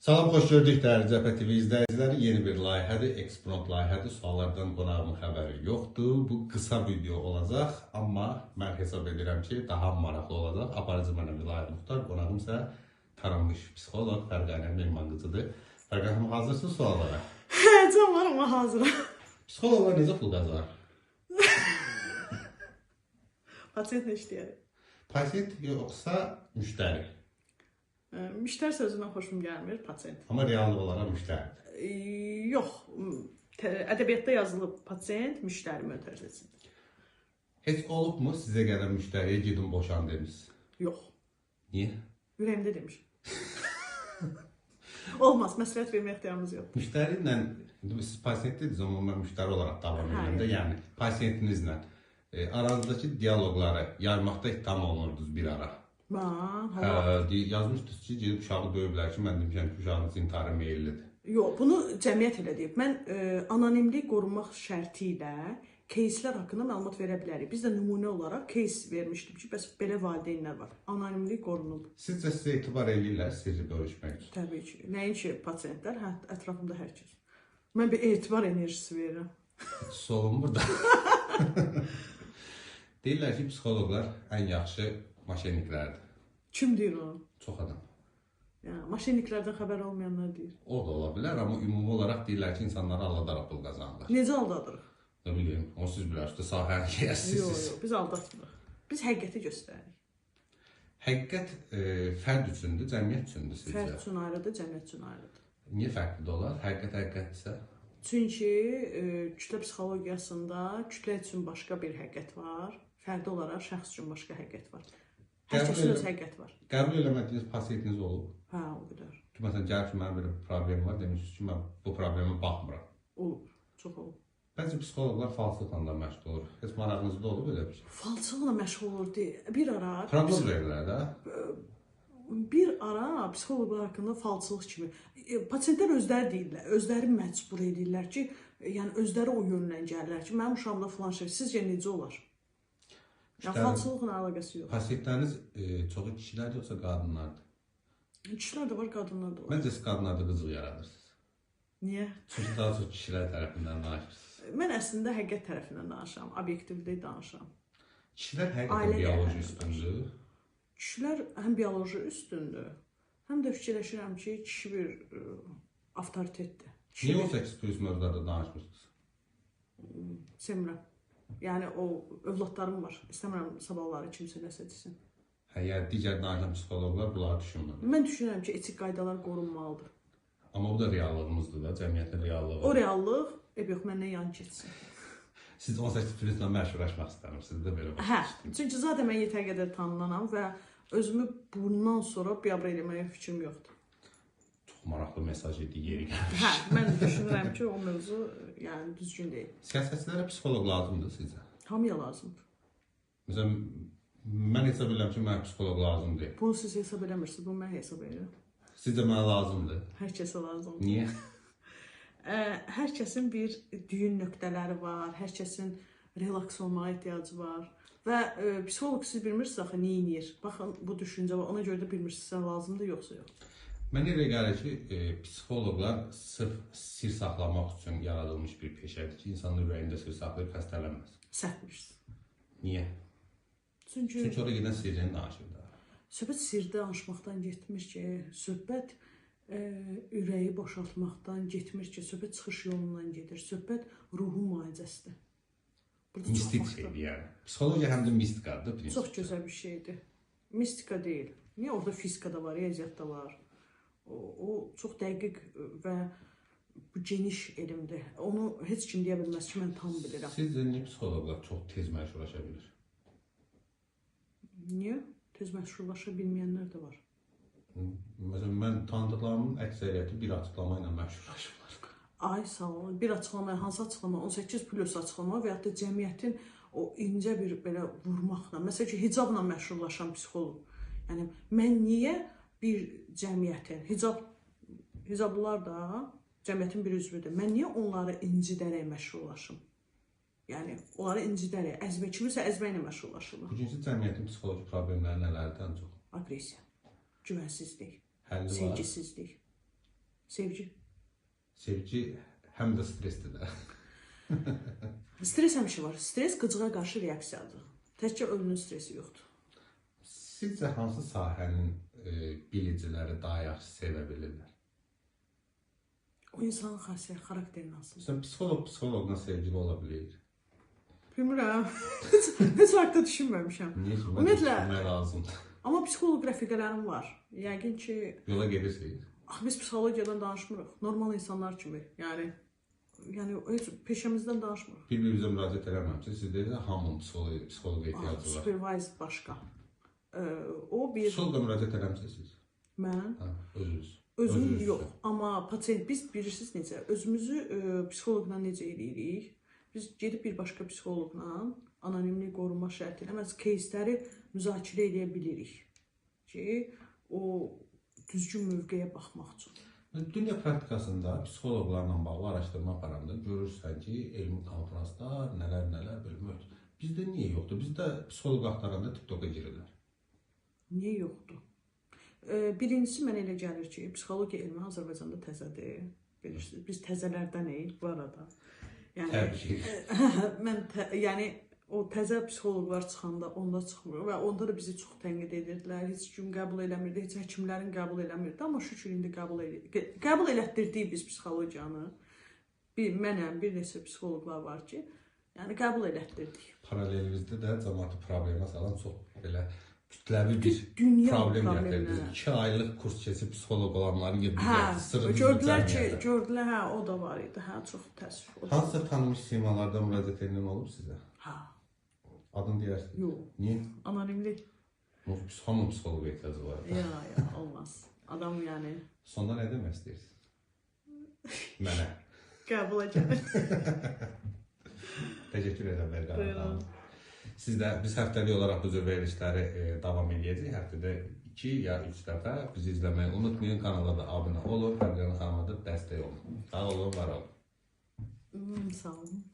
Salam, xoş gördük dəyərli Cəbhə TV izləyiciləri. Yeni bir layihədir, Eksprompt layihədir. Suallardan qonağımın xəbəri yoxdur. Bu qısa video olacaq, amma mən hesab edirəm ki, daha maraqlı olacaq. Aparıcı mənəm İlahi Muxtar, qonağım isə tanınmış psixoloq Fərqanə Mehmanqızıdır. Fərqanə, hazırsın suallara? Həyəcan var, amma hazıram. Psixoloqlar necə pul qazanır? Pasiyentlə işləyərək. Pasiyent yoxsa müştəri? Müştəri sözündən xoşum gəlmir, pasiyent. Amma reallıq olaraq müştəridir. Yox, ədəbiyyatda yazılıb pasiyent, müştəri mötərizəsidir. Heç olubmu sizə gələn müştəriyə gedin boşan demiş? Yox. Niyə? Ürəyimdə demiş. Olmaz, məsləhət vermək ixtiyarımız yox. Müştəri ilə, siz pasiyent dediniz, amma mən müştəri olaraq davam edirəm də, yəni pasiyentinizlə aranızdakı diyaloqları yarmaqda ittiham olunurdunuz bir ara. Yazmışdınız ki, gedib uşağı döyüblər ki, mən demişəm ki, uşağınız intihara meyillidir. Yox, bunu cəmiyyət elə deyib. Mən anonimlik qorunmaq şərti ilə keyslər haqqında məlumat verə bilərik. Biz də nümunə olaraq keys vermişdik ki, bəs belə valideynlər var. Anonimlik qorunub. Sizcə sizə etibar edirlər sirri bölüşmək üçün? Təbii ki. Nəinki pasiyentlər, ətrafımda hər kəs. Mən bir etibar enerjisi verirəm. Heç olunmur da. Deyirlər ki, psixoloqlar ən yaxşı maşenniklərdir. Kim deyir onu? Çox adam. Yəni, maşenniklərdən xəbər olmayanlar deyir. O da ola bilər, amma ümumi olaraq deyirlər ki, insanları aldadaraq pul qazanırlar. Necə aldatırıq? Nə bileyim, onu siz bilərsiniz, sahəni yiyəsiniz. Yox, biz aldatmırıq. Biz həqiqəti göstəririk. Həqiqət fərd üçündür, cəmiyyət üçündür sizcə? Fərd üçün ayrıdır, cəmiyyət üçün ayrıdır. Niyə fərqli də olar? Həqiqətsə? Çünki kütlə psixologiyasında kütlə üçün başqa bir həqiqət var, fərdi olaraq şəxs üçün başqa həqiqət var. Hər kəsin öz həqiqət var. Qəbul eləmədiyiniz pasiyentiniz olub? Hə, o qədər. Ki, məsələn, gəlib ki, mənim bir problem var, demişsiniz ki, mən bu problemə baxmıram. Olub, çox olub. Bəzi psixoloqlar falsılıqla da məşğul olur. Heç marağınızda olub elə bir şey? Falsılıqla məşğul olur deyə. Bir ara... Proqnoz verirlər də? Bir ara psixoloqlar haqqında falsılıq kimi. Pasiyentlər özləri deyirlər, özləri məcbur edirlər ki, yəni özləri o yönlə gəlirlər ki, mənim uşağımda filan şey, sizcə necə olar? Yəni, falsılıqla əlaqəsi yox. Pasiyentləriniz çoxu kişilər yoxsa qadınlardır? Kişilər də var, qadınlar da var. Məncə siz qadınlarda qızıl yaradırsınız. Niyə? Çünki daha çox kişilər tərəfindən danışırsınız. Mən əslində həqiqət tərəfindən danışıram, obyektivlik danışıram. Kişilər həqiqətən bioloji üstündür. Kişilər həm bioloji üstündür, həm də fikirləşirəm ki, kişi bir avtoritetdir. Niyə 18+ mövzularda danışmırsınız? Sevmirəm. Yəni, o övladlarım var. İstəmirəm sabahları kimsə nəsə desin. Yəni, digər danışan psixoloqlar bunları düşünmür. Mən düşünürəm ki, etik qaydalar qorunmalıdır. Amma bu da reallığımızdır da, cəmiyyətin reallığı. O reallıq, yox, məndən yan keçsin. Siz 18+-lə məşhurlaşmaq istəmirsiniz də belə başa düşdüm. Çünki zaten mən yetər qədər tanınanam və özümü bundan sonra biabr eləməyə fikrim yoxdur. Çox maraqlı mesaj idi, yeri gəlmiş. Mən düşünürəm ki, o mövzu yəni düzgün deyil. Siyasətçilərə psixoloq lazımdır sizcə? Hamıya lazımdır. Məsələn, mən hesab edirəm ki, mənə psixoloq lazım deyil. Bunu siz hesab eləmirsiniz, bunu mən hesab edirəm. Sizcə mənə lazımdır? Hər kəsə lazımdır. Niyə? Hər kəsin bir düyün nöqtələri var, hər kəsin relaks olmağa ehtiyacı var. Və psixoloq siz bilmirsiniz axı, nə edir? Baxın, bu düşüncə var, ona görə də bilmirsiniz, sən lazımdır, yoxsa yox. Mən elə gəlir ki, psixoloqlar sırf sir saxlamaq üçün yaradılmış bir peşədir ki, insanın ürəyində sir saxlayıb xəstələnməz. Səhv bilirsən. Niyə? Çünki orada gedən sirrini danışır da. Söhbət sirdə danışmaqdan getmir ki, söhbət ürəyi boşaltmaqdan getmir ki, söhbət çıxış yolundan gedir, söhbət ruhun müalicəsidir. Mistik şeydir yəni. Psixologiya həm də mistikadır. Çox gözəl bir şeydir. Mistika deyil. Niyə? Orada fizika da var, riyaziyyat da var. O çox dəqiq və geniş elmdir. Onu heç kim deyə bilməz ki, mən tam bilirəm. Sizcə niyə psixoloqlar çox tez məşhurlaşa bilir? Niyə? Tez məşhurlaşa bilməyənlər də var. Məsələn, mən tanıdıqlarımın əksəriyyəti bir açıqlama ilə məşhurlaşırlar. Ay sağ olun. Bir açıqlama, hansı açıqlama? 18+ açıqlama və ya da cəmiyyətin o incə bir belə vurmaqla. Məsələn ki, hicabla məşhurlaşan psixoloq. Yəni, mən niyə bir cəmiyyətin, hicablılar da cəmiyyətin bir üzvüdür. Mən niyə onları incidərək məşhurlaşım? Yəni, onları incidərək, əzbə kimisə əzbə ilə məşhurlaşırlar. Bugünkü cəmiyyətin psixoloji problemləri nələrdir ən çox? Aqressiya, güvənsizlik, Həlli var. sevgisizlik. Sevgi. Sevgi həm də stressdir də. Stres həmişə var. Stres qıcığa qarşı reaksiyadır. Təkcə ölünün stresi yoxdur. Sizcə hansı sahənin biliciləri daha yaxşı sevə bilirlər? O insanın xasiyyət, xarakterini asılır. Məsələn, psixoloqla sevgili ola bilir. Bilmirəm. Heç vaxt düşünməmişəm. Niyə ki, Ümumiyyətlə, mən lazımdır. amma psixoloq rəfiqələrim var. Yəqin ki, Yola gedirsiniz. biz psixologiyadan danışmırıq. Normal insanlar kimi. Yəni heç peşəmizdən danışmırıq. Bir-birimizə müraciət eləməmişsiniz. Siz deyirsiniz, hamının psixoloqa ehtiyacı var. Supervise başqa. O bir... Psixoloqa müraciət eləmişsiniz. Mən Hə, özünüz. özüm Özünüz yox, üstə. amma pasient biz bilirsiniz necə, özümüzü psixoloqla necə eləyirik? Biz gedib bir başqa psixoloqla anonimlik qorunma şərti ilə məsələn кейsləri müzakirə edə bilirik ki, o düzgün mövqeyə baxmaq üçün. Dünya praktikasında psixoloqlarla bağlı araşdırma aparanda görürsən ki, elmi konferanslar, nələr belə. Bizdə niyə yoxdur? Bizdə psixoloq axtaranda TikToka girirlər. Niyə yoxdur? Birincisi mənə elə gəlir ki, psixologiya elmi Azərbaycanda təzədir. Bilirsiniz, biz təzələrdənik bu arada. Təbii. Yəni o təzə psixoloqlar çıxanda onda çıxmır və onda da bizi çox tənqid edirdilər. Heç kim qəbul eləmirdi, heç həkimlərin qəbul eləmirdi, amma şükür indi qəbul elətdirdik biz psixologiyanı. Mənəm, bir neçə psixoloqlar var ki, yəni qəbul elətdirdik. Paralelimizdə də cəmaatı problemə salan çox belə kütləvi bir Dünya problem problemləri. gətirdi. 2 aylıq kurs keçib psixoloq olanların Hə, gördülər, hə, o da var idi. Hə, çox təəssüf. Hansısa tanınmış simalardan müraciət edən olub sizə? Hə, Adını deyərsiniz? yox. Niyə? Anonimlik. Hamının psixoloqa ehtiyacı var. Ya, olmaz. Adam yəni Sonda nə demək istəyirsiniz? Mənə. qəbula gəlir. Təşəkkür edirəm Vərqan Buyurun. xanım. Siz də biz həftəlik olaraq bu cür verilişləri davam edəcəyik. Həftədə 2 ya 3 dəfə bizi izləməyi unutmayın. Kanala da abunə olun. Vərqan xanıma da dəstək olun. Sağ olun, var olun. Sağ olun.